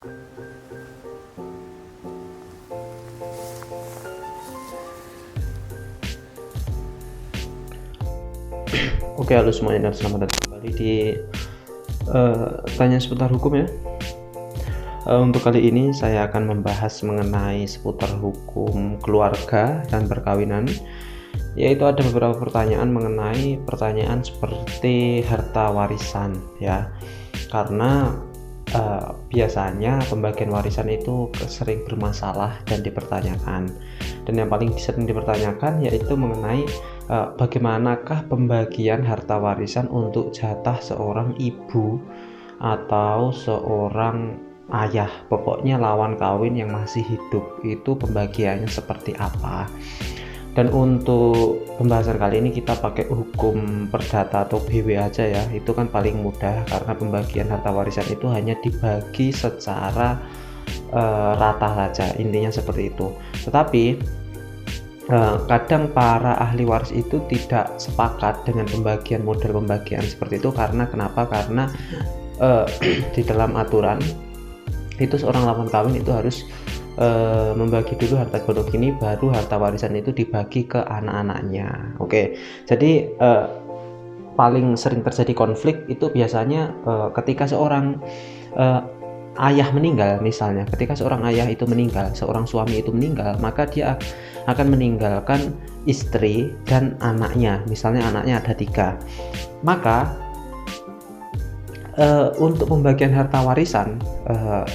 Oke, halo semuanya dan selamat datang kembali di tanya seputar hukum ya. Untuk kali ini saya akan membahas mengenai seputar hukum keluarga dan perkawinan, yaitu ada beberapa pertanyaan mengenai pertanyaan seperti harta warisan ya, karena biasanya pembagian warisan itu sering bermasalah dan dipertanyakan, dan yang paling sering dipertanyakan yaitu mengenai bagaimanakah pembagian harta warisan untuk jatah seorang ibu atau seorang ayah, pokoknya lawan kawin yang masih hidup, itu pembagiannya seperti apa. Dan untuk pembahasan kali ini kita pakai hukum perdata atau BW aja ya, itu kan paling mudah karena pembagian harta warisan itu hanya dibagi secara rata saja, intinya seperti itu. Tetapi kadang para ahli waris itu tidak sepakat dengan model pembagian seperti itu. Karena kenapa? Karena di dalam aturan itu seorang lawan kawin itu harus membagi dulu harta gondok ini, baru harta warisan itu dibagi ke anak-anaknya. Oke, jadi paling sering terjadi konflik itu biasanya ketika seorang ayah meninggal. Misalnya ketika seorang ayah itu meninggal, seorang suami itu meninggal, maka dia akan meninggalkan istri dan anaknya. Misalnya anaknya ada 3, maka untuk pembagian harta warisan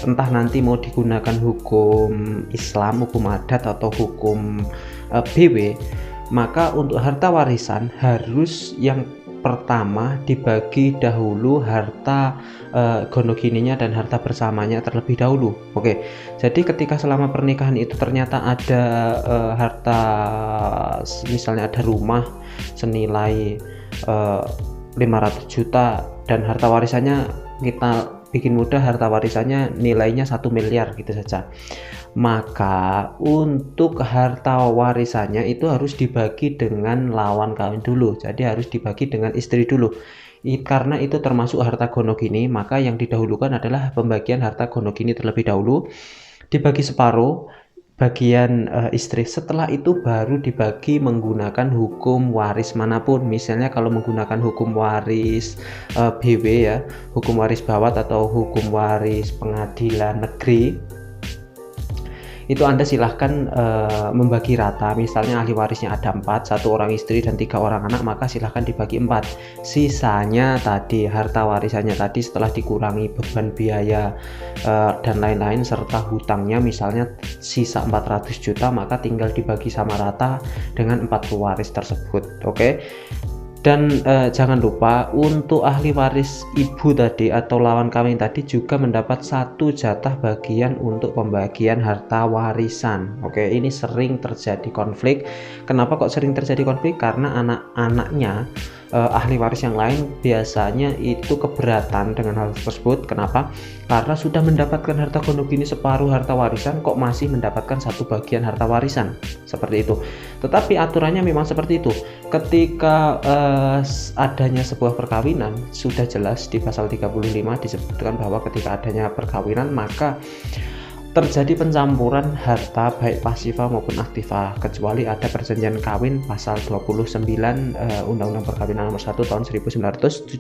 entah nanti mau digunakan hukum Islam, hukum adat, atau hukum BW, maka untuk harta warisan harus yang pertama dibagi dahulu harta gonogininya dan harta bersamanya terlebih dahulu. Oke, jadi ketika selama pernikahan itu ternyata ada harta, misalnya ada rumah senilai 500 juta dan harta warisannya, kita bikin mudah, harta warisannya nilainya 1 miliar gitu saja, maka untuk harta warisannya itu harus dibagi dengan lawan kawin dulu. Jadi harus dibagi dengan istri dulu. Karena itu termasuk harta gonogini, maka yang didahulukan adalah pembagian harta gonogini terlebih dahulu, dibagi separuh bagian istri. Setelah itu baru dibagi menggunakan hukum waris manapun. Misalnya kalau menggunakan hukum waris BW ya, hukum waris bawat atau hukum waris pengadilan negeri, itu Anda silahkan membagi rata. Misalnya ahli warisnya ada 4, 1 orang istri dan 3 orang anak, maka silahkan dibagi 4. Sisanya tadi, harta warisannya tadi setelah dikurangi beban biaya dan lain-lain serta hutangnya, misalnya sisa 400 juta, maka tinggal dibagi sama rata dengan 4 pewaris tersebut. Oke. Dan jangan lupa untuk ahli waris ibu tadi atau lawan kawin tadi juga mendapat 1 jatah bagian untuk pembagian harta warisan. Oke, ini sering terjadi konflik. Kenapa kok sering terjadi konflik? Karena anak-anaknya ahli waris yang lain biasanya itu keberatan dengan hal tersebut. Kenapa? Karena sudah mendapatkan harta gonogini separuh harta warisan, kok masih mendapatkan 1 bagian harta warisan, seperti itu. Tetapi aturannya memang seperti itu. Ketika adanya sebuah perkawinan, sudah jelas di pasal 35 disebutkan bahwa ketika adanya perkawinan maka terjadi pencampuran harta baik pasifa maupun aktiva, kecuali ada perjanjian kawin pasal 29 Undang-Undang Perkawinan nomor 1 tahun 1974.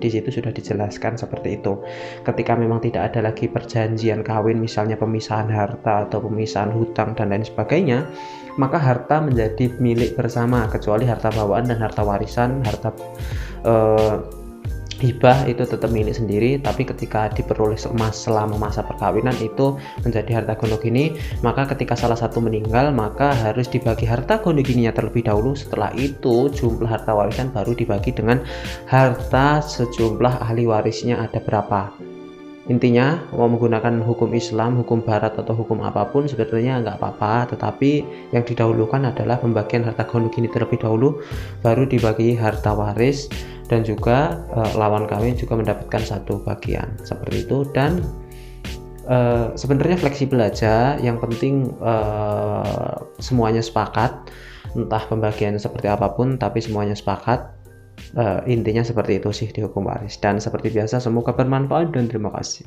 Di situ sudah dijelaskan seperti itu. Ketika memang tidak ada lagi perjanjian kawin, misalnya pemisahan harta atau pemisahan hutang dan lain sebagainya, maka harta menjadi milik bersama, kecuali harta bawaan dan harta warisan, harta hibah itu tetap milik sendiri. Tapi ketika diperoleh selama masa perkawinan itu menjadi harta gonogini, maka ketika salah satu meninggal maka harus dibagi harta gonogininya terlebih dahulu. Setelah itu jumlah harta warisan baru dibagi dengan harta sejumlah ahli warisnya ada berapa. Intinya mau menggunakan hukum Islam, hukum barat, atau hukum apapun sebetulnya nggak apa-apa, tetapi yang didahulukan adalah pembagian harta gonogini terlebih dahulu, baru dibagi harta waris, dan juga lawan kawin juga mendapatkan 1 bagian seperti itu. Dan sebenarnya fleksibel aja, yang penting semuanya sepakat, entah pembagian seperti apapun tapi semuanya sepakat. Intinya seperti itu sih di hukum waris. Dan seperti biasa semoga bermanfaat dan terima kasih.